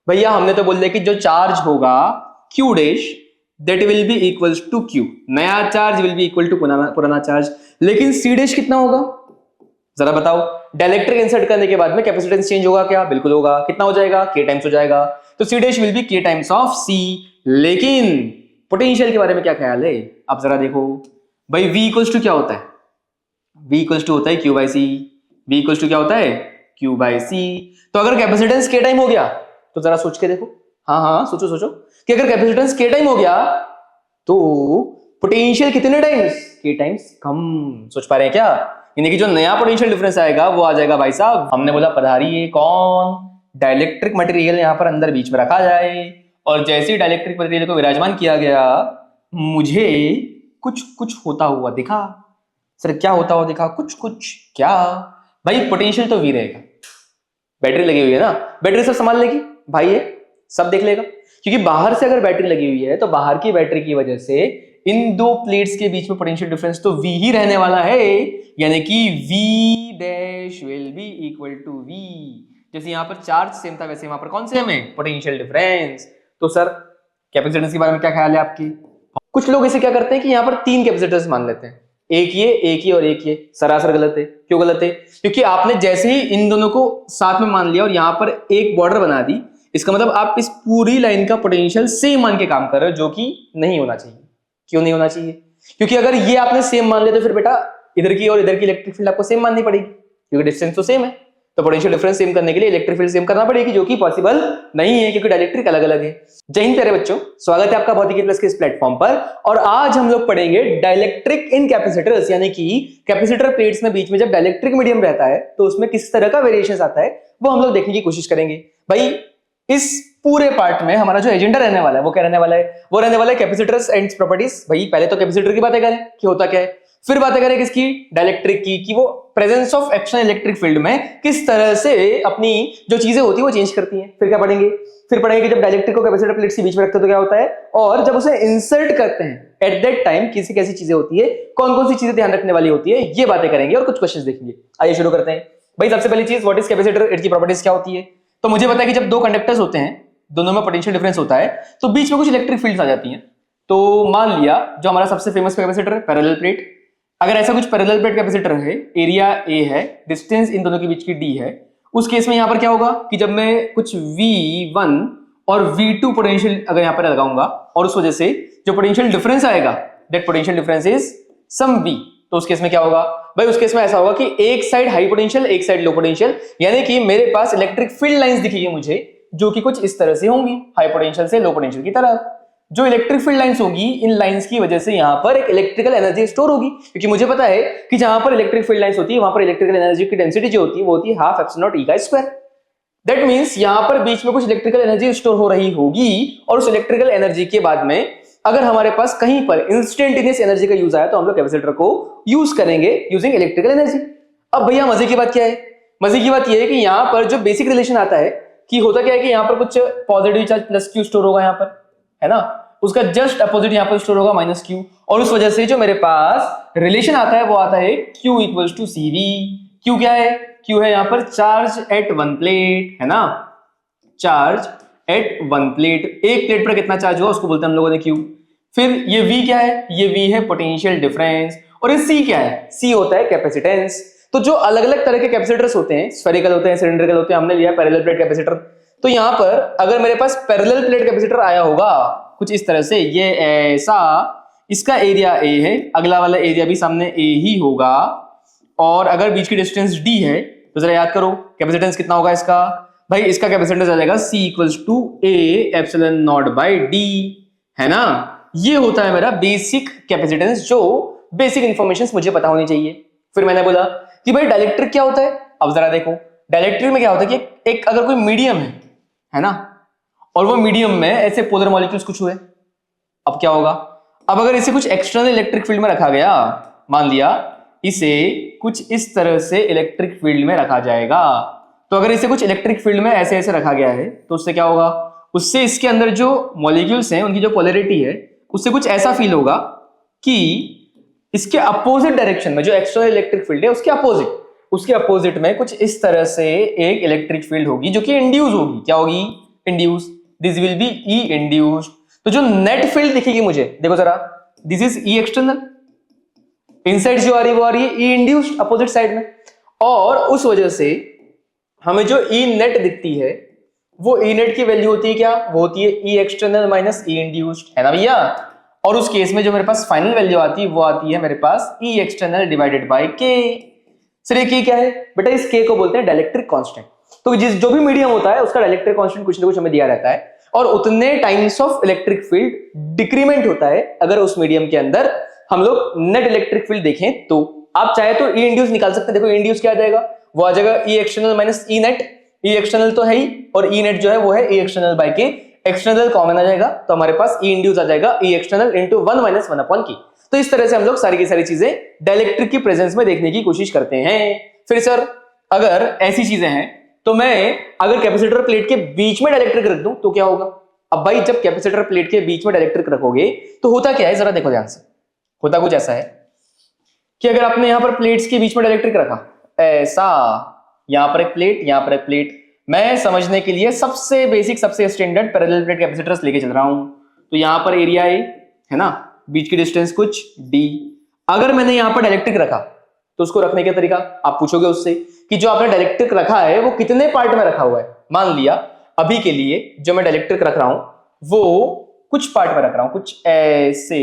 भैया हमने तो बोल दिया कि जो चार्ज होगा Q dash that will be equals to Q, नया charge will be equal to पुराना चार्ज, लेकिन C डैश कितना होगा जरा बताओ। डाइलेक्ट्रिक इंसर्ट करने के बाद में कैपेसिटेंस चेंज होगा क्या? बिल्कुल होगा। कितना हो जाएगा? K टाइम्स हो जाएगा। तो C dash will B K times of C। लेकिन पोटेंशियल के बारे में क्या ख्याल है? आप जरा देखो भाई, V इक्वल्स टू क्या होता है? V इक्वल्स टू होता है Q by C। V equals to क्या होता है? Q by C। तो अगर कैपेसिटेंस K टाइम हो गया तो जरा सोच के देखो, हाँ सोचो सोचो कि अगर कैपेसिटेंस K टाइम हो गया तो पोटेंशियल कितने टाइम्स? K टाइम्स कम। सोच पा रहे हैं क्या? यानी कि जो नया पोटेंशियल डिफरेंस आएगा वो आ जाएगा भाई साहब, हमने बोला पधारिए कौन, डाइलेक्ट्रिक मटेरियल यहां पर अंदर बीच में रखा जाए, और जैसे ही डाइलेक्ट्रिक मटेरियल को विराजमान किया गया मुझे कुछ कुछ होता हुआ दिखा। सर क्या होता हुआ दिखा? कुछ कुछ क्या भाई? पोटेंशियल तो वी रहेगा, बैटरी लगी हुई है ना, बैटरी सब संभाल लेगी भाई, ये सब देख लेगा, क्योंकि बाहर से अगर बैटरी लगी हुई है तो बाहर की बैटरी की वजह से इन दो प्लेट्स के बीच में पोटेंशियल डिफरेंस तो v ही रहने वाला है, यानी कि v dash will be equal to v। जैसे यहां पर चार्ज सेम था वैसे यहां पर कौन सेम है? Potential difference. तो सर कैपेसिटेंस के बारे में क्या ख्याल है आपकी? कुछ लोग इसे क्या करते हैं कि यहां पर तीन कैपेसिटर्स मान लेते हैं, एक ये और एक ये। सरासर गलत है। क्यों गलत है? क्योंकि आपने जैसे ही इन दोनों को साथ में मान लिया और यहां पर एक बॉर्डर बना दी, इसका मतलब आप इस पूरी लाइन का पोटेंशियल सेम मान के काम कर रहे हो, जो कि नहीं होना चाहिए। क्यों नहीं होना चाहिए? क्योंकि अगर ये आपने सेम मान लिया तो फिर बेटा इधर की और इधर की इलेक्ट्रिक फील्ड आपको सेम माननी पड़ेगी, क्योंकि डिस्टेंस तो सेम है। तो पोटेंशियल डिफरेंस सेम करने के लिए इलेक्ट्रिक फील्ड सेम करना पड़ेगी, जो कि पॉसिबल नहीं है क्योंकि डाइलेक्ट्रिक अलग अलग है। जय हिंद प्यारे बच्चों, स्वागत है आपका भौतिकी प्लस के इस प्लेटफॉर्म पर। और आज हम लोग पढ़ेंगे डाइलेक्ट्रिक इन कैपेसिटर्स, यानी कि कैपेसिटर प्लेट्स में बीच में जब डाइलेक्ट्रिक मीडियम रहता है तो उसमें किस तरह का वेरिएशन आता है वो हम लोग देखने की कोशिश करेंगे। भाई इस पूरे पार्ट में हमारा जो एजेंडा रहने वाला है वो क्या रहने वाला है? वो रहने वाला है कैपेसिटर्स एंड प्रॉपर्टीज। भाई पहले तो कैपेसिटर की बातें करें कि होता क्या है, फिर बातें करें किसकी? डाइलेक्ट्रिक की, कि वो प्रेजेंस ऑफ एक्शनल इलेक्ट्रिक फील्ड में किस तरह से अपनी जो चीजें होती है वो चेंज करती हैं। फिर क्या पढ़ेंगे? फिर पढ़ेंगे कि जब डाइलेक्ट्रिक को कैपेसिटर प्लेट्स के बीच में रखते हैं तो क्या होता है, और जब उसे इंसर्ट करते हैं एट दैट टाइम किसी कैसी चीजें होती है, कौन कौन सी चीजें ध्यान रखने वाली होती है, ये बातें करेंगे और कुछ क्वेश्चंस देखेंगे। आइए शुरू करते हैं। भाई सबसे पहली चीज, व्हाट इज कैपेसिटर, इसकी प्रॉपर्टीज क्या होती है? तो मुझे पता है कि जब दो कंडक्टर्स होते हैं दोनों में पोटेंशियल डिफरेंस होता है तो बीच में कुछ इलेक्ट्रिक फील्ड्स आ जाती हैं। तो मान लिया जो हमारा सबसे फेमस कैपेसिटर है पैरेलल प्लेट, अगर ऐसा कुछ पैरेलल प्लेट कैपेसिटर है, एरिया ए है, डिस्टेंस इन दोनों के बीच की डी है, उस केस में यहां पर क्या होगा कि जब मैं कुछ V1 और V2 पोटेंशियल अगर यहां पर लगाऊंगा और उस वजह से जो पोटेंशियल डिफरेंस आएगा that potential difference is some V, तो उस केस में क्या होगा? भाई उस केस में ऐसा होगा कि एक साइड हाई पोटेंशियल एक साइड लो पोटेंशियल, यानी कि मेरे पास इलेक्ट्रिक फील्ड लाइंस दिखेगी मुझे जो कि कुछ इस तरह से होंगी, हाई पोटेंशियल से लो पोटेंशियल की तरफ। जो इलेक्ट्रिक फील्ड लाइंस होगी, इन लाइंस की वजह से यहां पर एक इलेक्ट्रिकल एनर्जी स्टोर होगी, क्योंकि मुझे पता है कि जहां पर इलेक्ट्रिक फील्ड लाइंस होती है वहां पर इलेक्ट्रिकल एनर्जी की डेंसिटी जो होती है वो होती है हाफ एप्सिलॉन नॉट ई का स्क्वायर। दैट मींस यहां पर बीच में कुछ इलेक्ट्रिकल एनर्जी स्टोर हो रही होगी, और उस इलेक्ट्रिकल एनर्जी के बाद में अगर हमारे पास कहीं पर इंस्टेंटेनियस एनर्जी का यूज आया तो हम लोग कैपेसिटर को यूज करेंगे यूजिंग इलेक्ट्रिकल एनर्जी। अब भैया मजे की बात क्या है? मजे की बात यह है कि यहां पर जो बेसिक रिलेशन आता है कि होता क्या है कि यहां पर कुछ positive charge plus Q store होगा यहां पर, है ना, उसका जस्ट अपोजिट यहां पर स्टोर होगा माइनस क्यू, और उस वजह से जो मेरे पास रिलेशन आता है वो आता है Q equals to CV। Q क्या है? Q है यहां पर चार्ज एट वन प्लेट, है ना, चार्ज एट वन प्लेट, एक प्लेट पर कितना चार्ज हुआ उसको बोलते हैं हम लोगों ने Q। फिर ये V क्या है? ये V है पोटेंशियल डिफरेंस, और ये C क्या है? C होता है कैपेसिटेंस। तो जो अलग अलग तरह के कैपेसिटर्स होते हैं, स्फेरिकल होते हैं, सिलिंड्रिकल होते हैं, हमने लिया पैरेलल प्लेट कैपेसिटर। तो यहां पर अगर मेरे पास पैरेलल प्लेट कैपेसिटर आया होगा कुछ इस तरह से, ये ऐसा, इसका एरिया A है, अगला वाला एरिया भी सामने A ही होगा, और अगर बीच की डिस्टेंस D है तो जरा याद करो कैपेसिटेंस कितना होगा इसका? भाई इसका कैपेसिटेंस आ जाएगा C equals to A epsilon naught by D, है ना। ये होता है मेरा बेसिक कैपेसिटेंस, जो बेसिक इंफॉर्मेशन मुझे पता होनी चाहिए। फिर मैंने बोला कि भाई डाइलेक्ट्रिक क्या होता है? अब जरा देखो डाइलेक्ट्रिक में क्या होता है कि एक अगर कोई मीडियम है ना, और वो मीडियम में ऐसे पोलर मॉलिक्यूल्स कुछ हुए, अब क्या होगा? अब अगर इसे कुछ एक्सटर्नल इलेक्ट्रिक फील्ड में रखा गया, मान लिया इसे कुछ इस तरह से इलेक्ट्रिक फील्ड में रखा जाएगा, तो अगर इसे कुछ इलेक्ट्रिक फील्ड में ऐसे ऐसे रखा गया है तो उससे क्या होगा? उससे इसके अंदर जो मॉलिक्यूल्स हैं उनकी जो पोलैरिटी है उससे कुछ ऐसा फील होगा कि इसके अपोजिट डायरेक्शन में जो एक्सटर्नल इलेक्ट्रिक फील्ड है उसके अपोजिट में कुछ इस तरह से एक इलेक्ट्रिक फील्ड होगी जो कि इंड्यूस होगी। क्या होगी? Induce, this will be E induced. तो जो नेट फील्ड दिखेगी मुझे, देखो जरा, this is E external, inside जो आ रही है वो आ रही है ई इंड्यूस्ड अपोजिट साइड में, और उस वजह से हमें जो ई नेट दिखती है वो ई नेट की वैल्यू होती है क्या, वो होती है ई एक्सटर्नल माइनस ई इंड्यूस्ड, है ना भैया। और उस केस में जो मेरे पास फाइनल वैल्यू आती है वो आती है मेरे पास ई एक्सटर्नल डिवाइडेड बाय के। सर ये के क्या है बेटा, इस के को बोलते हैं डाइलेक्ट्रिक कांस्टेंट। तो जो भी मीडियम होता है उसका डाइलेक्ट्रिक कांस्टेंट कुछ ना कुछ हमें दिया रहता है, और उतने times of electric field decrement होता है अगर उस मीडियम के अंदर हम लोग नेट इलेक्ट्रिक फील्ड देखें तो। आप चाहे तो ई इंड्यूस निकाल सकते हैं, देखो ई इंड्यूस क्या आ जाएगा, वो आ जाएगा ई एक्सटर्नल माइनस ई नेट, ई एक्सटर्नल तो है ही और ई नेट जो है वो है ई एक्सटर्नल बाय के, एक्सटर्नल कॉमन आ जाएगा तो हमारे पास ई इंड्यूस आ जाएगा ई एक्सटर्नल इनटू 1 माइनस 1 अपॉन के। तो इस तरह से हम लोग सारी की सारी चीजें डाइलेक्ट्रिक की प्रेजेंस में देखने की कोशिश करते हैं। फिर सर अगर ऐसी चीजें हैं तो मैं अगर कैपेसिटर प्लेट के बीच में डाइलेक्ट्रिक रख दूं तो क्या होगा। अब भाई जब कैपेसिटर प्लेट के बीच में डाइलेक्ट्रिक रखोगे तो होता क्या है, जरा देखो ध्यान से। होता कुछ ऐसा है कि अगर आपने यहां पर प्लेट्स के बीच में डाइलेक्ट्रिक रखा, ऐसा, यहां पर एक प्लेट, यहां पर एक प्लेट, मैं समझने के लिए सबसे बेसिक सबसे स्टैंडर्ड पैरेलल प्लेट कैपेसिटर्स लेके चल रहा हूं। तो यहां पर एरिया ए है ना, बीच की डिस्टेंस कुछ डी। अगर मैंने यहां पर डाइलेक्ट्रिक रखा तो उसको रखने का तरीका आप पूछोगे उससे कि जो आपने डाइलेक्ट्रिक रखा है वो कितने पार्ट में रखा हुआ है। मान लिया अभी के लिए जो मैं डाइलेक्ट्रिक रख रहा हूं वो कुछ पार्ट में रख रहा हूं, कुछ ऐसे,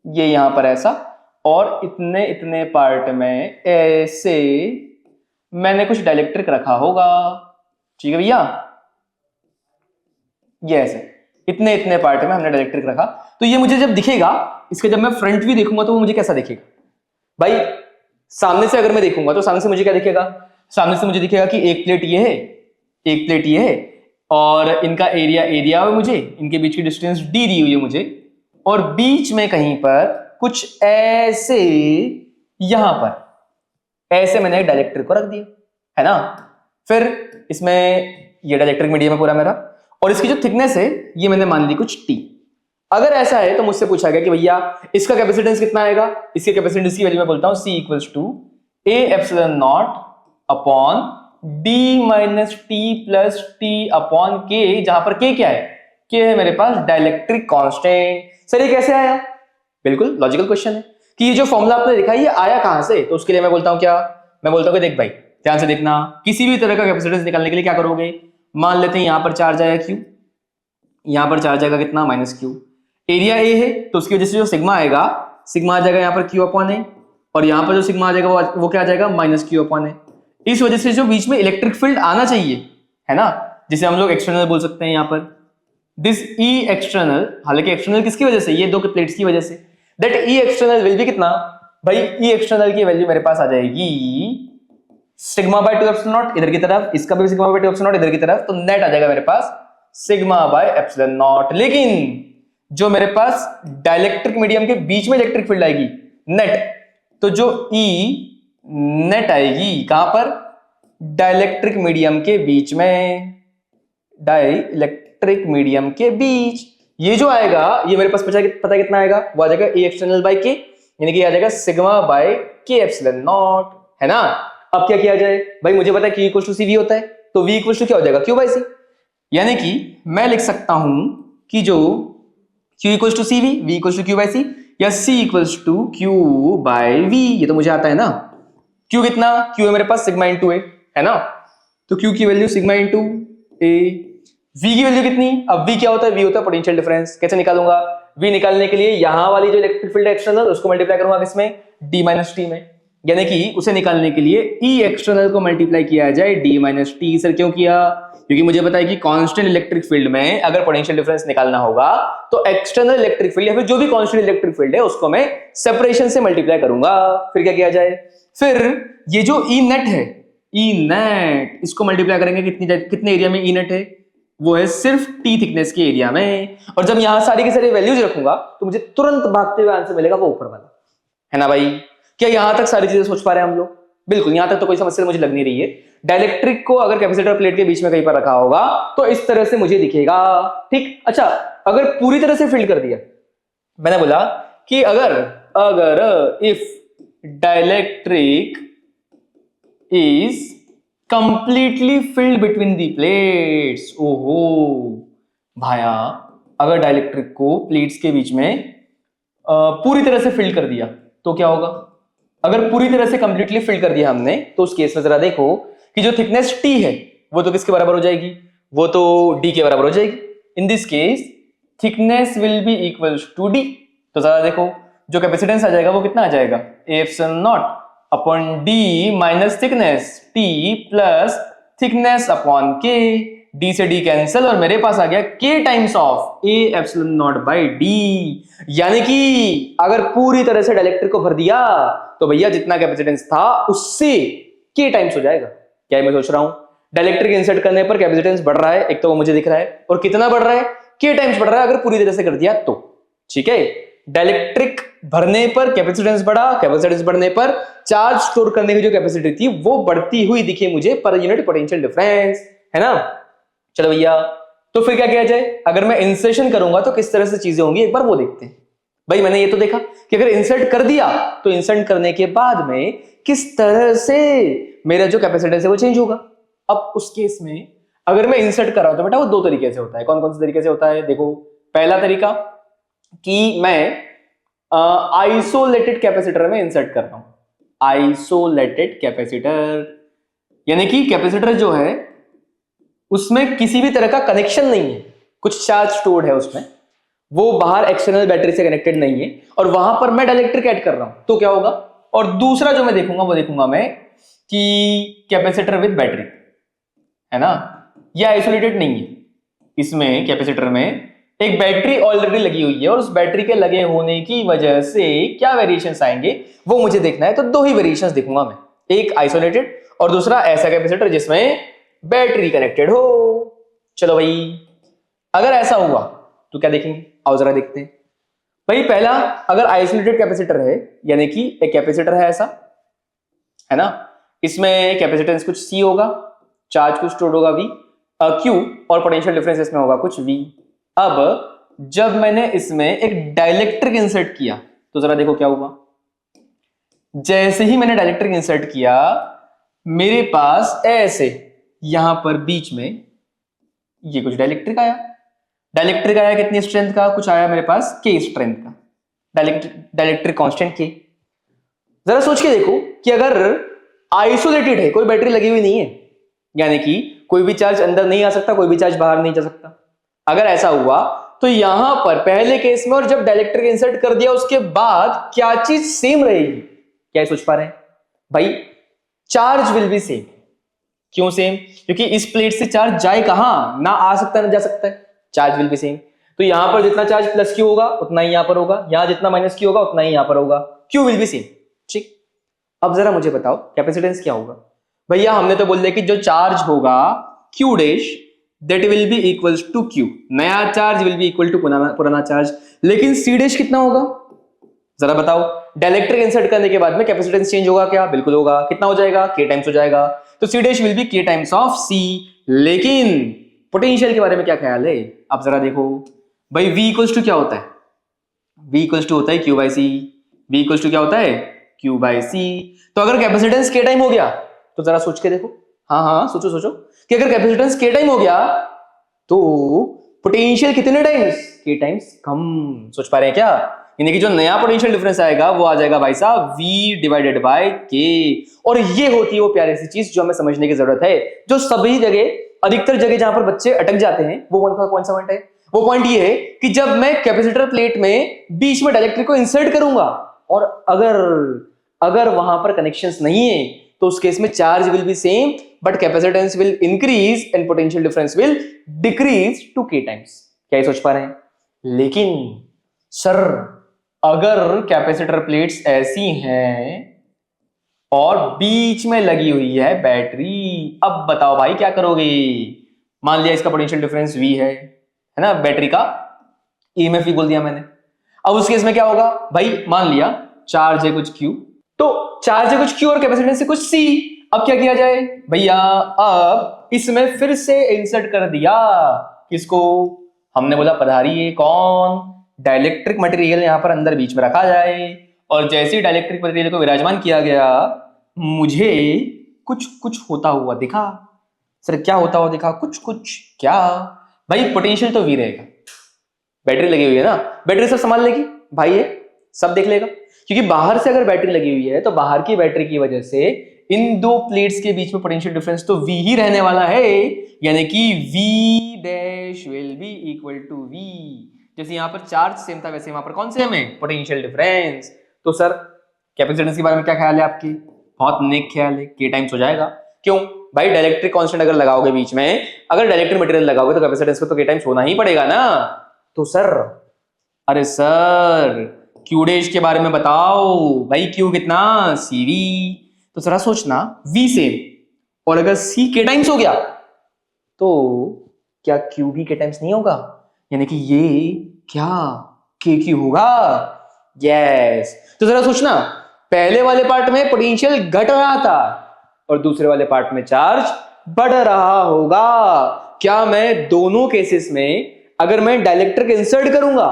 ये यहां पर ऐसा, और इतने इतने पार्ट में ऐसे मैंने कुछ डाइलेक्ट्रिक रखा होगा, ठीक है भैया, ये ऐसे इतने इतने पार्ट में हमने डाइलेक्ट्रिक रखा। तो ये मुझे जब दिखेगा, इसके जब मैं फ्रंट व्यू देखूंगा तो वो मुझे कैसा दिखेगा भाई। सामने से अगर मैं देखूंगा तो सामने से मुझे क्या दिखेगा, सामने से मुझे दिखेगा कि एक प्लेट ये है, एक प्लेट ये है, और इनका एरिया एरिया है मुझे, इनके बीच की डिस्टेंस डी दी हुई है मुझे, और बीच में कहीं पर कुछ ऐसे, यहां पर ऐसे मैंने डाइलेक्ट्रिक को रख दिया, है ना। फिर इसमें ये डाइलेक्ट्रिक मीडियम है पूरा मेरा, और इसकी जो थिकनेस है ये मैंने मान ली कुछ टी। अगर ऐसा है तो मुझसे पूछा गया कि भैया इसका कैपेसिटेंस कितना आएगा, इसके कैपेसिटेंस की वैल्यू मैं बोलता हूं C equals to A epsilon naught upon D minus T plus T upon K, जहां पर K क्या है, K है मेरे पास डाइलेक्ट्रिक कांस्टेंट। सर ये कैसे आया, बिल्कुल लॉजिकल क्वेश्चन है कि ये जो फॉर्मूला आपने लिखा है ये आया कहां से। तो उसके लिए मैं बोलता हूं क्या, मैं बोलता हूं कि देख भाई ध्यान से देखना, किसी भी तरह का कैपेसिटेंस निकालने के लिए क्या करोगे, मान लेते हैं यहां पर चार्ज आया Q, यहां पर चार्ज आएगा कितना माइनस Q, एरिया ए है तो उसकी वजह से जो सिग्मा आएगा, सिग्मा आ जाएगा यहाँ पर Q अपॉन ए, और यहाँ पर जो सिग्मा आ जाएगा वो क्या आ जाएगा माइनस Q अपॉन ए। इस वजह से जो बीच में इलेक्ट्रिक फील्ड आना चाहिए, है ना, जिसे हम लोग एक्सटर्नल बोल सकते हैं यहाँ पर, दिस ई एक्सटर्नल, हालांकि एक्सटर्नल किसकी वजह से, ये दो प्लेट्स की वजह से, that E external will be कितना भाई, ई एक्सटर्नल की वैल्यू मेरे पास आ जाएगी सिग्मा बाय 2 एप्सिलॉन नॉट इधर की तरफ, इसका भी सिग्मा बाय 2 एप्सिलॉन नॉट इधर की तरफ, तो नेट आ जाएगा मेरे पास सिग्मा बाय एप्सिलॉन नॉट। लेकिन जो मेरे पास डाइलेक्ट्रिक मीडियम के बीच में इलेक्ट्रिक फील्ड आएगी नेट, तो जो E नेट आएगी कहां पर, डाइलेक्ट्रिक मीडियम के बीच में, डाइलेक्ट्रिक मीडियम के बीच, ये जो आएगा ये मेरे पास पता कितना आएगा, वो आ जाएगा E एक्सटर्नल बाय K, यानी कि आ जाएगा sigma bye K epsilon not, है ना। अब क्या किया जाए भाई, मुझे पता है Q इक्वल टू CV होता है, तो V इक्वल टू क्या हो जाएगा Q बाय C, यानी कि मैं लिख सकता हूं कि जो Q equals to CV, V equals to Q by C, या C equals to Q by V, ये तो मुझे आता है ना। Q कितना, Q है मेरे पास सिग्मा इंटू ए, है ना, तो Q की वैल्यू सिग्मा इंटू ए, V की वैल्यू कितनी, अब V क्या होता है, V होता है पोटेंशियल डिफरेंस। कैसे निकालूंगा, V निकालने के लिए यहां वाली जो इलेक्ट्रिक फील्ड एक्सटर्नल उसको मल्टीप्लाई करूंगा किसमें, D माइनस T में, यानी कि उसे निकालने के लिए E एक्सटर्नल को मल्टीप्लाई किया जाए D माइनस T। सर क्यों किया, क्योंकि मुझे पता है कि कांस्टेंट इलेक्ट्रिक फील्ड में अगर पोटेंशियल डिफरेंस निकालना होगा तो एक्सटर्नल इलेक्ट्रिक फील्ड या फिर जो भी कांस्टेंट इलेक्ट्रिक फील्ड है उसको मैं सेपरेशन से मल्टीप्लाई करूंगा। फिर क्या किया जाए, फिर ये जो ई नेट है, ई नेट, इसको मल्टीप्लाई करेंगे कितने एरिया में ई नेट है, वो है सिर्फ टी थिकनेस के एरिया में, और जब यहां सारी की सारी वैल्यूज रखूंगा तो मुझे तुरंत भागते हुए आंसर मिलेगा वो ऊपर वाला, है ना भाई। क्या यहां तक सारी चीजें सोच पा रहे हैं हम लोग, बिल्कुल यहां तक तो कोई समस्या मुझे लग नहीं रही है। डाइलेक्ट्रिक को अगर कैपेसिटर प्लेट के बीच में कहीं पर रखा होगा तो इस तरह से मुझे दिखेगा, ठीक। अच्छा अगर पूरी तरह से फिल्ड कर दिया, मैंने बोला कि अगर if dielectric is completely filled between the plates. ओहो भाया, अगर डाइलेक्ट्रिक को प्लेट्स के बीच में पूरी तरह से फिल कर दिया तो क्या होगा? अगर पूरी तरह से कंप्लीटली फिल कर दिया हमने तो उस केस में जरा देखो कि जो थिकनेस T है वो तो किसके बराबर हो जाएगी? वो तो D के बराबर हो जाएगी। In this case thickness will be equals to D। तो जरा देखो जो कैपेसिटेंस आ जाएगा वो कितना आ जाएगा? Epsilon naught upon D minus thickness T plus thickness upon K। D से D कैंसिल और मेरे पास आ गया K times of A epsilon not by D। यानी कि अगर पूरी तरह से डाइलेक्ट्रिक को भर दिया तो भैया जितना कैपेसिटेंस था उससे K टाइम्स हो जाएगा। क्या मैं सोच रहा हूं? डाइलेक्ट्रिक इंसर्ट करने पर कैपेसिटेंस बढ़ रहा है, एक तो वो मुझे दिख रहा है, और कितना बढ़ रहा है? K टाइम्स बढ़ रहा है अगर पूरी तरह से कर दिया तो। ठीक है, डाइलेक्ट्रिक भरने पर कैपेसिटेंस बढ़ा, कैपेसिटेंस बढ़ने पर चार्ज स्टोर करने की जो कैपेसिटी थी वो बढ़ती हुई दिखी मुझे पर यूनिट पोटेंशियल डिफरेंस, है ना? चलो भैया, तो फिर क्या किया जाए? अगर मैं इंसर्शन करूंगा तो किस तरह से चीजें होंगी एक बार वो देखते हैं। भाई मैंने ये तो देखा कि अगर इंसर्ट कर दिया तो इंसर्ट करने के बाद में किस तरह से मेरा जो कैपेसिटेंस है वो चेंज होगा। अब उस केस में अगर मैं इंसर्ट कर रहा हूं तो बेटा वो दो तरीके से होता है। कौन कौन से तरीके से होता है? देखो, पहला तरीका कि मैं आइसोलेटेड कैपेसिटर में इंसर्ट कर रहा हूं। आइसोलेटेड कैपेसिटर यानी कि कैपेसिटर जो है उसमें किसी भी तरह का कनेक्शन नहीं है, कुछ चार्ज स्टोर्ड है उसमें, वो बाहर एक्सटर्नल बैटरी से कनेक्टेड नहीं है, और वहां पर मैं डाइलेक्ट्रिक ऐड कर रहा हूं तो क्या होगा? और दूसरा जो मैं देखूंगा वो देखूंगा मैं कि कैपेसिटर विद बैटरी, है ना? ये आइसोलेटेड नहीं है, इसमें कैपेसिटर में एक बैटरी ऑलरेडी लगी हुई है और उस बैटरी के लगे होने की वजह से क्या वेरिएशंस आएंगे वो मुझे देखना है। तो दो ही वेरिएशंस देखूंगा मैं, एक आइसोलेटेड और दूसरा ऐसा कैपेसिटर जिसमें बैटरी कनेक्टेड हो। चलो भाई, अगर ऐसा हुआ तो क्या देखेंगे? आओ जरा देखते हैं। भाई पहला, अगर आइसोलेटेड कैपेसिटर है यानी कि एक कैपेसिटर है ऐसा, है ना, इसमें कैपेसिटेंस कुछ C होगा, चार्ज कुछ स्टोर्ड होगा V, Q, और पोटेंशियल डिफरेंस इसमें होगा कुछ V। अब जब मैंने इसमें एक डाइलेक्ट्रिक इंसर्ट किया तो जरा देखो क्या हुआ। जैसे ही मैंने डाइलेक्ट्रिक इंसर्ट किया मेरे पास ऐसे यहां पर बीच में ये कुछ डाइलेक्ट्रिक आया। डाइलेक्ट्रिक आया कितनी स्ट्रेंथ का? कुछ आया मेरे पास K स्ट्रेंथ का, डाइलेक्ट्रिक कांस्टेंट K। जरा सोच के देखो कि अगर आइसोलेटेड है, कोई बैटरी लगी हुई नहीं है, यानी कि कोई भी चार्ज अंदर नहीं आ सकता, कोई भी चार्ज बाहर नहीं जा सकता, अगर ऐसा हुआ तो यहां पर पहले केस में और जब डाइलेक्ट्रिक इंसर्ट कर दिया उसके बाद क्या चीज सेम रहेगी? क्या सोच पा रहे हैं भाई? Charge will be same. क्यों सेम? क्योंकि इस प्लेट से चार्ज जाए कहां? ना आ सकता ना जा सकता है, चार्ज विल बी सेम। तो यहां पर जितना चार्ज प्लस Q होगा उतना ही यहां पर होगा, यहां जितना माइनस Q होगा उतना ही यहां पर होगा, Q विल बी सेम। ठीक, अब जरा मुझे बताओ कैपेसिटेंस क्या होगा? भैया हमने तो बोल दिया कि जो चार्ज होगा Q dash that will be equals to Q, नया charge will be equal to पुराना चार्ज, लेकिन C डैश कितना होगा? जरा बताओ। डाइलेक्ट्रिक इंसर्ट करने के बाद में कैपेसिटेंस चेंज होगा क्या? बिल्कुल होगा। कितना हो जाएगा? K टाइम्स हो जाएगा। तो C dash will B K times of C। लेकिन पोटेंशियल के बारे में क्या ख्याल है? आप जरा देखो भाई, V इक्वल्स टू क्या होता है? V इक्वल्स टू होता है Q by C। V equals to क्या होता है? Q by C। तो अगर कैपेसिटेंस K टाइम हो गया तो जरा सोच के देखो, हाँ सोचो सोचो कि अगर कैपेसिटेंस K टाइम हो गया तो पोटेंशियल कितने टाइम्स? K टाइम्स कम। सोच पा रहे हैं क्या? यानी कि जो नया पोटेंशियल डिफरेंस आएगा वो आ जाएगा भाई साहब V डिवाइडेड बाय K। और ये होती है वो प्यारी सी चीज जो हमें समझने की जरूरत है, जो सभी जगह, अधिकतर जगह जहां पर बच्चे अटक जाते हैं, वो कौन सा पॉइंट है? वो पॉइंट ये है कि जब मैं कैपेसिटर प्लेट में बीच में डाइलेक्ट्रिक को इंसर्ट करूंगा और अगर वहां पर कनेक्शंस नहीं है तो उस केस में charge will be same but capacitance will increase and potential difference will decrease to K times. क्या ये सोच पा रहे हैं? लेकिन सर अगर कैपेसिटर प्लेट्स ऐसी हैं और बीच में लगी हुई है बैटरी, अब बताओ भाई क्या करोगे? मान लिया इसका पोटेंशियल डिफरेंस V है ना, बैटरी का EMF भी बोल दिया मैंने। अब उस केस में क्या होगा भाई? मान लिया चार्ज है कुछ Q, तो चार्ज है कुछ Q और कैपेसिटेंस है कुछ C। अब क्या किया जाए भैया? अब इसमें फिर से इंसर्ट कर दिया किसको? हमने बोला पधारिए, कौन? डाइलेक्ट्रिक मटेरियल यहां पर अंदर बीच में रखा जाए, और जैसे ही डाइलेक्ट्रिक मटेरियल को विराजमान किया गया मुझे कुछ कुछ होता हुआ दिखा। सर क्या होता हुआ दिखा? कुछ कुछ क्या भाई? पोटेंशियल तो वी रहेगा, बैटरी लगी हुई है ना, बैटरी सब संभाल लेगी भाई, ये सब देख लेगा। क्योंकि बाहर से अगर बैटरी लगी हुई है तो बाहर की बैटरी की वजह से इन दो प्लेट्स के बीच में पोटेंशियल डिफरेंस तो v ही रहने वाला है, यानी कि v dash will be equal to v। जैसे यहां पर चार्ज सेम था वैसे वहां पर कौन सेम है? Potential difference. तो सर कैपेसिटेंस के बारे में क्या ख्याल है आपकी? बहुत नेक ख्याल है, k टाइम्स हो जाएगा। क्यों भाई? डाइलेक्ट्रिक कांस्टेंट अगर लगाओगे बीच में, अगर डाइलेक्ट्रिक मटेरियल लगाओगे तो कैपेसिटेंस को तो k टाइम्स होना ही पड़ेगा ना। तो सर, अरे सर क्यू डैश के बारे में बताओ भाई, क्यू कितना? cv। तो जरा सोचना, v सेम और अगर c k टाइम्स हो गया तो क्या q भी k टाइम्स नहीं होगा? यानी कि ये क्या k q होगा? यस। तो जरा सोचना, पहले वाले पार्ट में पोटेंशियल घट रहा था और दूसरे वाले पार्ट में चार्ज बढ़ रहा होगा। क्या मैं दोनों केसेस में अगर मैं डाइलेक्ट्रिक इंसर्ट करूंगा,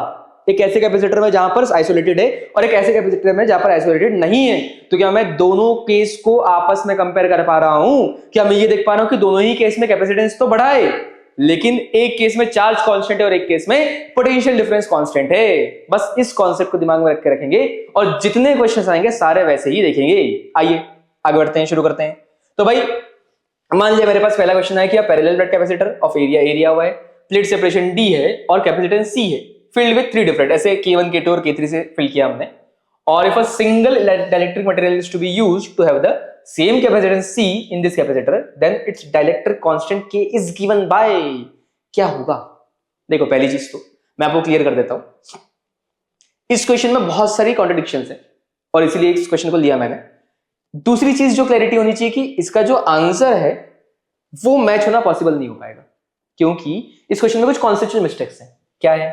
एक ऐसे कैपेसिटर में जहां पर आइसोलेटेड है और एक ऐसे कैपेसिटर में जहां पर आइसोलेटेड नहीं है, तो क्या मैं दोनों केस को आपस में कंपेयर कर पा रहा हूं? क्या मैं ये देख पा रहा हूं कि दोनों ही केस में कैपेसिटेंस तो बढ़ा है, लेकिन एक केस में चार्ज कांस्टेंट है और एक केस में पोटेंशियल डिफरेंस कांस्टेंट है? बस इस कॉन्सेप्ट को दिमाग में रख के रखेंगे और जितने क्वेश्चंस आएंगे सारे वैसे ही देखेंगे। आइए आगे बढ़ते हैं, शुरू करते हैं। तो भाई मान लिया मेरे पास पहला क्वेश्चन है कि parallel plate capacitor of area हुआ है, प्लेट सेपरेशन d है और कैपेसिटेंस c है, filled with 3 different, ऐसे K1 K2 और K3 से फिल किया हमने। और if a single dielectric material is to be used to have the same capacitance C in this capacitor, then its dielectric constant K is given by, क्या होगा? देखो पहली चीज तो मैं आपको क्लियर कर देता हूं, इस क्वेश्चन में बहुत सारी कॉन्ट्रडिक्शंस है और इसीलिए इस क्वेश्चन को लिया मैंने। दूसरी चीज जो क्लैरिटी होनी चाहिए कि इसका जो आंसर है वो मैच होना पॉसिबल नहीं हो पाएगा, क्योंकि इस क्वेश्चन में कुछ कॉन्सेप्चुअल मिस्टेक्स हैं। क्या है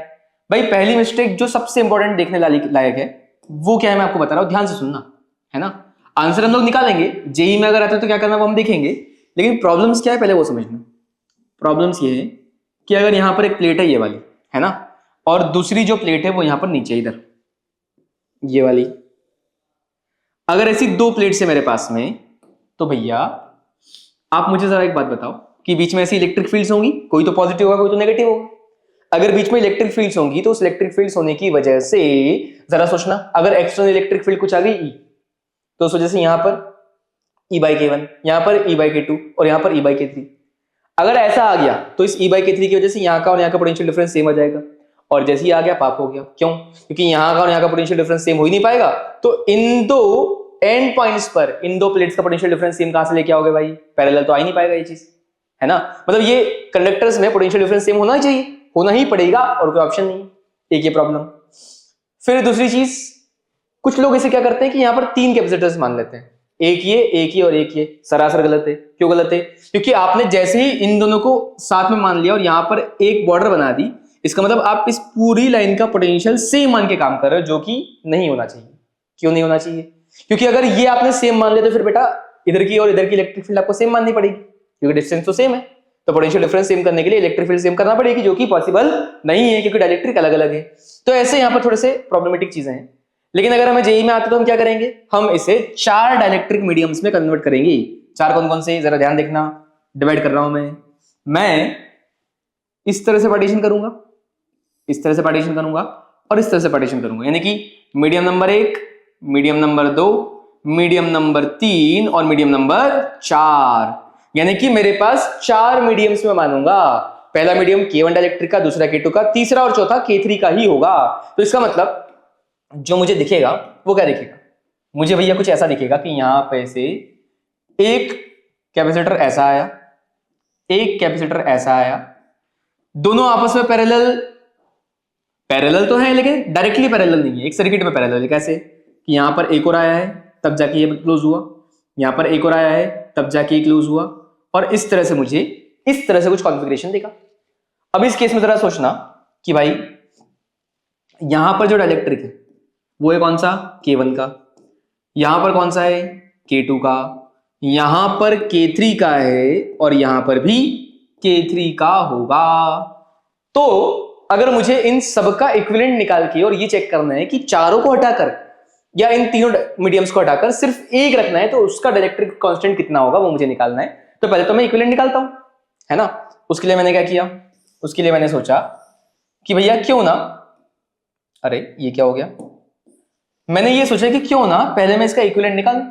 भाई? पहली मिस्टेक जो सबसे इंपॉर्टेंट देखने लायक है वो क्या है, मैं आपको बता रहा हूं, ध्यान से सुनना, है ना। आंसर हम लोग निकालेंगे, जेई में अगर आते तो क्या करना वो हम देखेंगे, लेकिन प्रॉब्लम्स क्या है पहले वो समझना। प्रॉब्लम्स ये है कि अगर यहां पर एक प्लेट है ये वाली, है ना, और दूसरी जो प्लेट है वो यहां पर नीचे इधर ये वाली, अगर ऐसी दो प्लेट्स है मेरे पास में, तो भैया आप मुझे जरा एक बात बताओ कि बीच में ऐसी इलेक्ट्रिक फील्ड्स होंगी, कोई तो पॉजिटिव होगा कोई तो नेगेटिव होगा। अगर बीच में इलेक्ट्रिक फील्ड्स होंगी तो उस इलेक्ट्रिक फील्ड्स होने की वजह से जरा सोचना, अगर एक्सटर्नल इलेक्ट्रिक फील्ड कुछ आ गई E, तो उस वजह से यहां पर E/K1, यहां पर E/K2 और यहां पर E/K3। अगर ऐसा आ गया तो इस E/K3 की वजह से यहां का और यहां का पोटेंशियल डिफरेंस सेम आ जाएगा, और जैसे ही आ गया पाप हो गया। क्यों? क्योंकि यहां का और यहां का पोटेंशियल डिफरेंस सेम हो ही नहीं पाएगा, तो इन दो एंड पॉइंट्स पर इन दो प्लेट्स का पोटेंशियल डिफरेंस सेम कहां से लेके आओगे भाई? पैरेलल तो आ ही नहीं पाएगा ये चीज, है ना। मतलब ये कंडक्टर्स में पोटेंशियल डिफरेंस सेम होना चाहिए, होना ही पड़ेगा और कोई ऑप्शन नहीं। एक ये प्रॉब्लम। फिर दूसरी चीज, कुछ लोग इसे क्या करते हैं कि यहां पर 3 कैपेसिटर्स मान लेते हैं, एक ये और एक ये। सरासर गलत है। क्यों गलत है? क्योंकि आपने जैसे ही इन दोनों को साथ में मान लिया और यहां पर एक बॉर्डर बना दी, इसका मतलब आप इस पूरी लाइन का पोटेंशियल सेम मान के काम कर रहे हो, जो कि नहीं होना चाहिए। क्यों नहीं होना चाहिए? क्योंकि अगर ये आपने सेम मान लिया तो फिर बेटा इधर की और इधर की इलेक्ट्रिक फील्ड आपको सेम माननी पड़ेगी, क्योंकि डिस्टेंस तो सेम है, तो पोटेंशियल डिफरेंस सेम करने के लिए इलेक्ट्रिक फील्ड सेम करना पड़ेगी, जो कि पॉसिबल नहीं है क्योंकि डाइलेक्ट्रिक अलग अलग है। तो ऐसे यहाँ पर थोड़े से प्रॉब्लमेटिक चीजें हैं। लेकिन अगर हमें जेई में आते तो हम क्या करेंगे, हम इसे 4 डाइलेक्ट्रिक मीडियम्स में कन्वर्ट करेंगे। 4 कौन कौन से, जरा ध्यान देखना, डिवाइड कर रहा हूं मैं इस तरह से पार्टीशन करूंगा, इस तरह से पार्टीशन करूंगा और इस तरह से पार्टीशन करूंगा, यानी कि medium number 1, medium number 2, medium number 3 और मीडियम नंबर 4। यानी कि मेरे पास 4 मीडियम्स में मानूंगा। पहला मीडियम K1 डाइलेक्ट्रिक का, दूसरा K2 का, तीसरा और चौथा K3 का ही होगा। तो इसका मतलब जो मुझे दिखेगा वो क्या दिखेगा, मुझे भैया कुछ ऐसा दिखेगा कि यहां पे से एक कैपेसिटर ऐसा आया, एक कैपेसिटर ऐसा आया, दोनों आपस में पैरेलल तो है लेकिन डायरेक्टली पैरेलल नहीं है, एक सर्किट में पैरेलल है। कैसे कि यहां पर एक और आया है तब जाके ये क्लोज हुआ, यहां पर एक और आया है तब जाके ये क्लोज हुआ, और इस तरह से मुझे इस तरह से कुछ कॉन्फ़िगरेशन देगा। अब इस केस में जरा सोचना कि भाई यहां पर जो डाइलेक्ट्रिक है वो है कौन सा, K1 का, यहां पर कौन सा है, K2 का, यहां पर K3 का है और यहां पर भी K3 का होगा। तो अगर मुझे इन सब का इक्विवेलेंट निकाल के और ये चेक करना है कि चारों को हटाकर या इन तीनों मीडियम्स को हटाकर सिर्फ एक रखना है, तो उसका डाइलेक्ट्रिक कांस्टेंट कितना होगा वो मुझे निकालना है। तो पहले तो मैं इक्विवेलेंट निकालता हूं, है ना। उसके लिए मैंने क्या किया, उसके लिए मैंने सोचा कि भैया क्यों ना, अरे ये क्या हो गया, मैंने ये सोचा कि क्यों ना पहले मैं इसका इक्विवेलेंट निकालूं।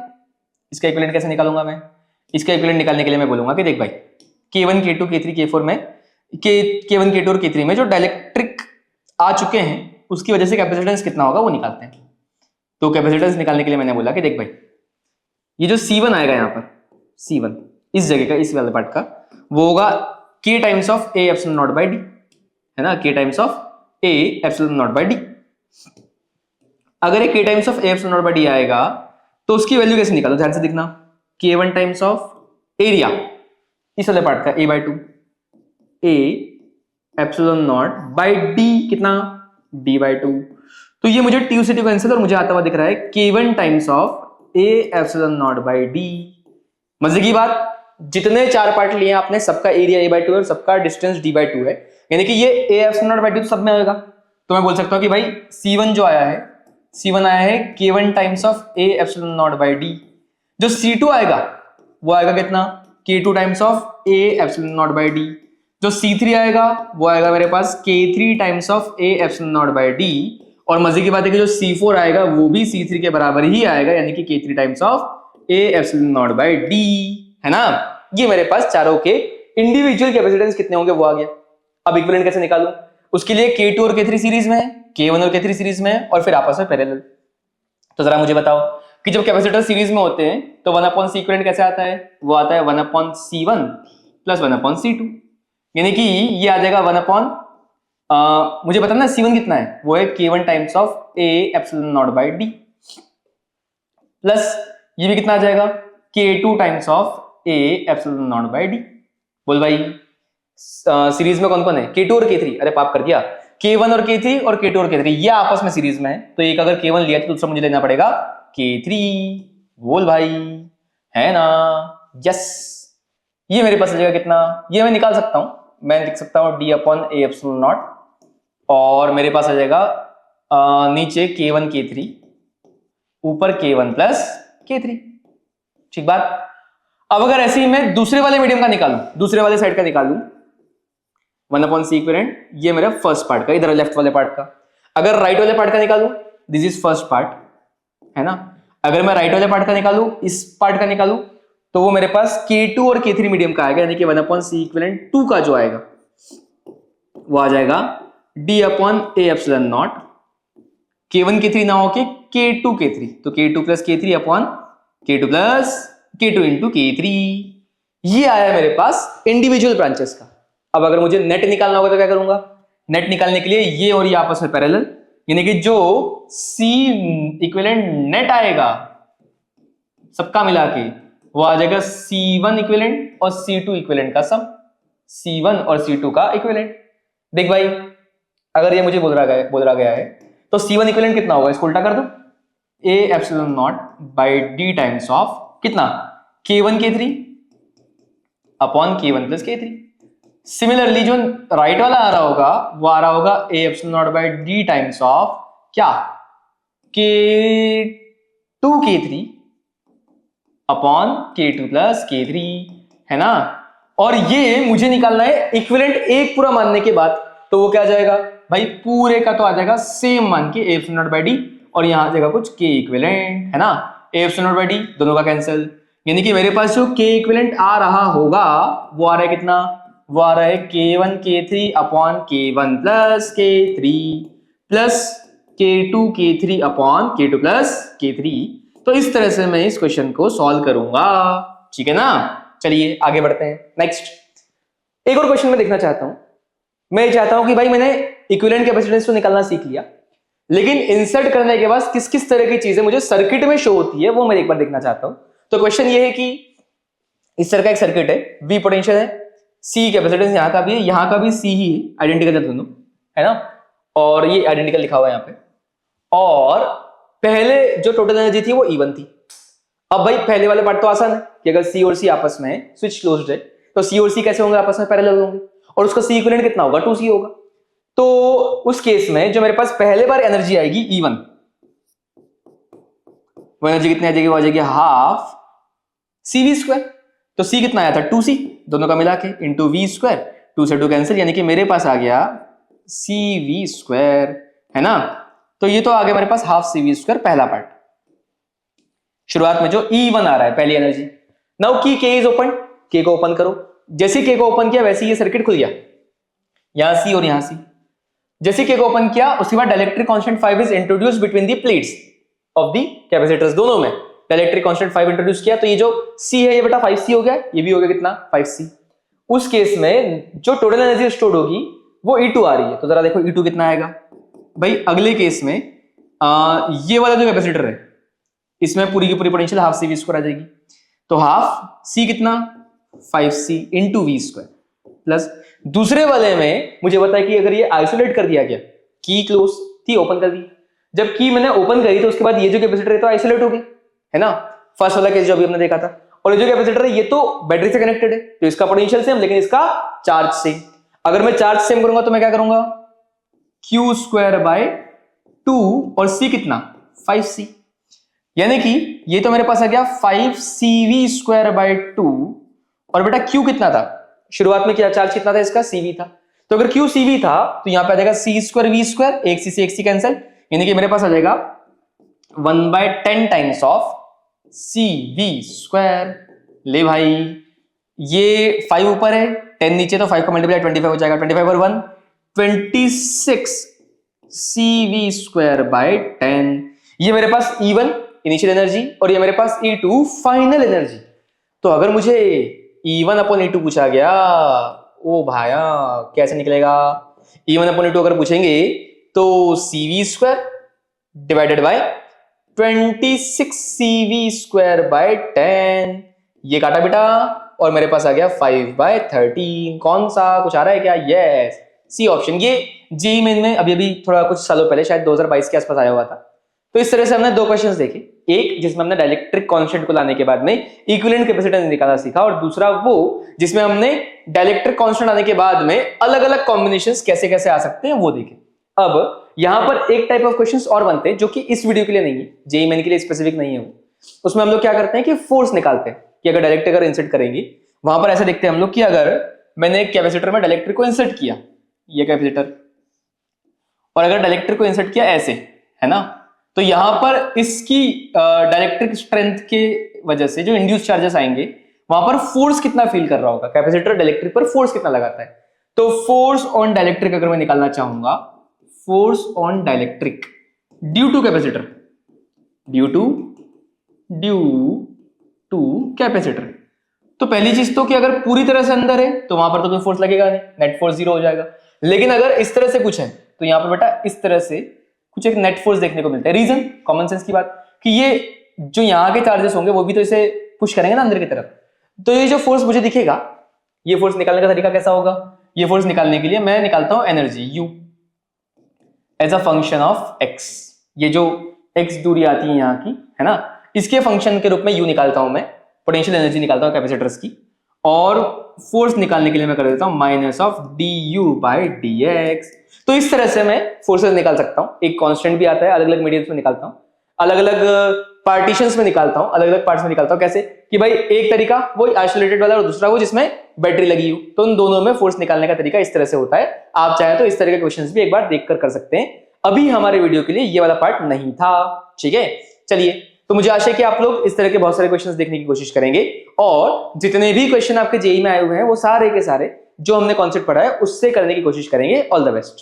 इसका इक्विवेलेंट कैसे निकालूंगा मैं, इसका इक्विवेलेंट निकालने के लिए मैं बोलूंगा कि देख भाई K1 K2 K3 K4 में K1 K2 और K3 में जो डाइलेक्ट्रिक आ चुके हैं उसकी वजह से कैपेसिटेंस कितना होगा वो निकालते हैं। तो कैपेसिटेंस निकालने के लिए मैंने बोला कि देख भाई ये जो C1 आएगा यहाँ पर, C1 इस जगह का, इस वाले पार्ट का, वो होगा K times of A epsilon naught by D, है ना, K times of A epsilon naught by D। अगर ये K times of A epsilon naught by D आएगा तो उसकी वैल्यू कैसे निकालो, ध्यान से देखना, K1 टाइम्स ऑफ एरिया इस वाले पार्ट का A/2 A epsilon naught by D, कितना D/2। तो ये मुझे T से T कैंसिल और मुझे आता हुआ दिख रहा है K1 times of A epsilon naught by D। मजे की बात, जितने चार पार्ट लिए आपने सबका एरिया A/2 और सबका डिस्टेंस D/2 है, यानी कि ये A epsilon naught by D तो सब में आएगा। तो मैं बोल सकता हूं कि भाई C1 जो आया है, C1 आया है K1 times of A epsilon naught by D। जो C2 आएगा वो आएगा कितना, K2 times of A epsilon naught by D। जो C3 आएगा वो आएगा मेरे पास K3 times of A epsilon naught by D। और मजे की बात है कि जो C4 आएगा वो भी C3 के बराबर ही आएगा, यानी कि K3 times of A epsilon naught by D, है ना। ये मेरे पास चारों के इंडिविजुअल कैपेसिटेंस कितने होंगे वो आ गया। अब इक्विवेलेंट कैसे निकालूं, उसके लिए K2 और K3 सीरीज में है, K1 और K3 सीरीज में है और फिर आपस में पैरेलल। तो जरा मुझे बताओ कि जब कैपेसिटर सीरीज में होते हैं तो 1/C इक्विवेलेंट कैसे आता है, वो आता है 1/C1 प्लस 1/C2, यानी कि ये आ जाएगा 1 मुझे बताना C1 कितना है, वो है K1 times of A epsilon naught by D plus ये भी कितना आ जाएगा K2 times of A epsilon naught by D। बोल भाई सीरीज में कौन कौन है, K2 और K3, अरे पाप कर दिया, K1 और K3 और K2 और K3 ये आपस में सीरीज में है, तो एक अगर K1 लिया तो दूसरा मुझे लेना पड़ेगा K3। बोल भाई, है ना, यस। ये मेरे पास आ जाएगा कितना, ये मैं निकाल सकता हूं, मैं लिख सकता हूं D/A एप्सिलॉन नॉट, और मेरे पास आ जाएगा नीचे K1 K3 ऊपर K1 प्लस K3, ठीक बात। अब अगर ऐसे ही मैं दूसरे वाले मीडियम का निकालूं, दूसरे वाले साइड का निकालूं 1/C इक्विवेलेंट, ये मेरा फर्स्ट पार्ट का, इधर लेफ्ट वाले पार्ट का। अगर राइट वाले पार्ट का निकालूं, दिस इज फर्स्ट पार्ट, है ना। अगर मैं राइट वाले पार्ट का निकालूं, इस पार्ट का निकालूं, तो वो मेरे पास K2 और K3 मीडियम का आएगा, यानी कि 1/C इक्विवेलेंट 2 का जो आएगा वो आ जाएगा D/A epsilon not, K1 K3 ना होके K2 K3, तो K2 plus K3 upon K2 plus K2 into K3। ये आया मेरे पास इंडिविजुअल ब्रांचेस का। अब अगर मुझे नेट निकालना होगा तो क्या करूंगा, नेट निकालने के लिए ये और ये आपस में पैरेलल, यानी कि जो C इक्विवेलेंट नेट आएगा सबका मिला के वो आ जाएगा C1 इक्विवेलेंट और C2 इक्विवेलेंट का सम, C1 और C2 का इक्विवेलेंट। देख भाई अगर ये मुझे बोल रहा गया है तो C1 इक्विवेलेंट कितना होगा, इसको उल्टा कर दो, A epsilon naught by D times of कितना K1 K3 upon K1 plus K3। Similarly जो राइट वाला आ रहा होगा वो आ रहा होगा A epsilon naught by D times of क्या K2 K3 upon K2 plus K3, है ना। और ये मुझे निकालना है इक्विवेलेंट एक पूरा मानने के बाद, तो वो क्या आ जाएगा भाई, पूरे का तो आ जाएगा सेम मान के A epsilon naught by D, और यहां आ जाएगा कुछ K इक्विवेलेंट, है ना। A epsilon naught by D दोनों का कैंसिल, यानी कि मेरे पास जो K इक्विवेलेंट आ रहा होगा वो आ रहा है कितना, वो आ रहा है K1 K3 upon K1 plus K3 plus K2 K3 upon K2 plus K3। तो इस तरह से मैं इस क्वेश्चन को सॉल्व करूंगा, ठीक है ना। चलिए आगे बढ़ते हैं, नेक्स्ट एक और क्वेश्चन में देखना चाहता हूं। मैं चाहता हूं कि भाई मैंने इक्विवेलेंट कैपेसिटेंस तो निकालना सीख लिया, लेकिन इंसर्ट करने के बाद किस किस तरह की चीजें मुझे सर्किट में शो होती है वो मैं एक बार देखना चाहता हूं। तो क्वेश्चन ये है कि इस तरह का एक सर्किट है, V पोटेंशियल है, C कैपेसिटेंस यहाँ का भी है, यहाँ का भी C ही है, आइडेंटिकल है दोनों, है ना, और ये आइडेंटिकल लिखा हुआ है यहाँ पे। और पहले जो टोटल एनर्जी थी वो E1 थी। अब भाई पहले वाले पार्ट तो आसान है कि अगर C और C आपस में स्विच क्लोज्ड है तो C और C कैसे होंगे, आपस में पैरेलल होंगे, और उसका C इक्विवेलेंट कितना होगा, 2C होगा। तो उस केस में जो मेरे पास पहले बार एनर्जी आएगी E1, वो एनर्जी कितनी आ जाएगी, वो आ जाएगी हाफ CV स्क्वायर। तो C कितना आया था 2C, दोनों का मिला के इंटू V स्क्वायर, 2 से 2 कैंसिल, यानी कि मेरे पास आ गया CV स्क्वायर, है ना। तो ये तो आ गया मेरे पास हाफ CV स्क्वायर पहला पार्ट, शुरुआत में जो E1 आ रहा है पहली एनर्जी। नाउ की K इज ओपन, K को ओपन करो, जैसे K को ओपन किया वैसे ये सर्किट खुल गया, यहां C और यहां C। जैसे K को ओपन किया उसके बाद dielectric constant 5 is introduced between the plates of the capacitors, दोनों में डाइलेक्ट्रिक कांस्टेंट 5 इंट्रोड्यूस किया, तो ये जो C है ये बेटा 5C हो गया, ये भी हो गया कितना 5C। उस केस में जो टोटल एनर्जी स्टोर्ड होगी वो E2 आ रही है, तो जरा देखो E2 कितना आएगा भाई। अगले केस में ये वाला जो कैपेसिटर है इसमें पूरी की पूरी पोटेंशियल हाफ CV स्क्वायर आ जाएगी, तो हाफ C कितना 5C into V square plus दूसरे वाले में मुझे बताया कि अगर ये आइसोलेट कर दिया गया, की क्लोज थी ओपन कर दी, जब की मैंने ओपन करी तो उसके बाद ये जो कैपेसिटर है तो आइसोलेट हो गया, है ना, फर्स्ट वाला केस जो अभी हमने देखा था। और ये जो कैपेसिटर है ये तो बैटरी से कनेक्टेड है, तो इसका पोटेंशियल सेम लेकिन इसका चार्ज सेम। अगर मैं चार्ज सेम करूंगा तो मैं क्या करूंगा, Q स्क्वायर बाय 2 और C कितना 5C, यानी कि ये तो मेरे पास आ गया 5CV स्क्वायर बाय 2, और बेटा Q कितना था शुरुआत में, क्या चार्ज कितना था इसका CV था, तो अगर Q CV था तो यहां पे आ जाएगा C स्क्वायर V स्क्वायर, एक C से एक C कैंसिल, यानी कि मेरे पास आ जाएगा 1/10 टाइम्स ऑफ CV स्क्वायर। ले भाई ये 5 ऊपर है 10 नीचे, तो 5 का मल्टीप्लाई 25 हो जाएगा, 25 और 1 26 CV स्क्वायर बाय 10। ये मेरे पास E1 इनिशियल एनर्जी और ये मेरे पास E2 फाइनल एनर्जी। तो अगर मुझे E1 अपॉन E2 पूछा गया, ओ भाया कैसे निकलेगा, E1 अपॉन E2 अगर पूछेंगे तो CV square divided by 26 CV square by 10, ये काटा बेटा और मेरे पास आ गया 5/13। कौन सा कुछ आ रहा है क्या, यस सी ऑप्शन। ये जेईई मेन में अभी अभी थोड़ा कुछ सालों पहले शायद 2022 के आसपास आया हुआ था। तो इस तरह से हमने दो क्वेश्चंस देखे, एक जिसमें हमने डाइलेक्ट्रिक कांस्टेंट को लाने के बाद में इक्विवेलेंट कैपेसिटेंस निकालना सीखा, और दूसरा वो जिसमें हमने डाइलेक्ट्रिक कांस्टेंट आने के बाद में अलग अलग कॉम्बिनेशंस कैसे कैसे आ सकते हैं वो देखे। अब यहां पर एक टाइप ऑफ क्वेश्चंस और बनते हैं जो कि इस वीडियो के लिए नहीं है, जेईई मेन के लिए स्पेसिफिक नहीं है वो। उसमें हम लोग क्या करते हैं कि फोर्स निकालते हैं कि अगर डाइलेक्ट्रिक अगर इंसर्ट करेंगे, वहां पर ऐसे देखते हैं हम लोग कि अगर मैंने एक कैपेसिटर में डाइलेक्ट्रिक को इंसर्ट किया, ये कैपेसिटर, और अगर डाइलेक्ट्रिक को इंसर्ट किया ऐसे, है ना, तो यहां पर इसकी डाइलेक्ट्रिक स्ट्रेंथ के वजह से जो इंड्यूस चार्जेस आएंगे वहां पर फोर्स कितना फील कर रहा होगा, कैपेसिटर डाइलेक्ट्रिक पर फोर्स कितना लगाता है। तो फोर्स ऑन डाइलेक्ट्रिक अगर मैं निकालना चाहूंगा, force on dielectric due to capacitor, due to capacitor, तो पहली चीज तो कि अगर पूरी तरह से अंदर है तो वहां पर तो कोई फोर्स लगेगा नहीं, नेट फोर्स 0 हो जाएगा। लेकिन अगर इस तरह से कुछ है तो यहां पर बेटा इस तरह से कुछ एक नेट फोर्स देखने को मिलता है। रीजन कॉमन सेंस की बात कि ये जो यहाँ के चार्जेस होंगे वो भी तो इसे पुश करेंगे ना अंदर की तरफ, तो ये जो फोर्स मुझे दिखेगा, ये फोर्स निकालने का तरीका कैसा होगा, ये फोर्स निकालने के लिए मैं निकालता हूं energy U as a function of x। ये जो x दूरी आती है यहाँ की, है ना, इसके फंक्शन के रूप में U निकालता हूं मैं, पोटेंशियल एनर्जी निकालता हूं कैपेसिटर्स की, और फोर्स निकालने के लिए मैं कर देता हूं माइनस ऑफ du/dx। तो इस तरह से मैं फोर्सेस निकाल सकता हूं। एक कांस्टेंट भी आता है, अलग अलग मीडियम्स में निकालता हूं, अलग अलग पार्टीशंस में निकालता हूं, अलग अलग पार्ट्स में निकालता हूं। कैसे कि भाई एक तरीका वो आइसोलेटेड वाला और दूसरा वो जिसमें बैटरी लगी हो, तो उन दोनों में फोर्स निकालने का तरीका इस तरह से होता है। आप चाहे तो इस तरह के क्वेश्चंस भी एक बार देखकर कर सकते हैं। अभी हमारे वीडियो के लिए ये वाला पार्ट नहीं था, ठीक है। चलिए, तो मुझे आशा है कि आप लोग इस तरह के बहुत सारे क्वेश्चंस देखने की कोशिश करेंगे, और जितने भी क्वेश्चन आपके जेईई में आए हुए हैं वो सारे के सारे जो हमने कॉन्सेप्ट पढ़ा है उससे करने की कोशिश करेंगे। All the best.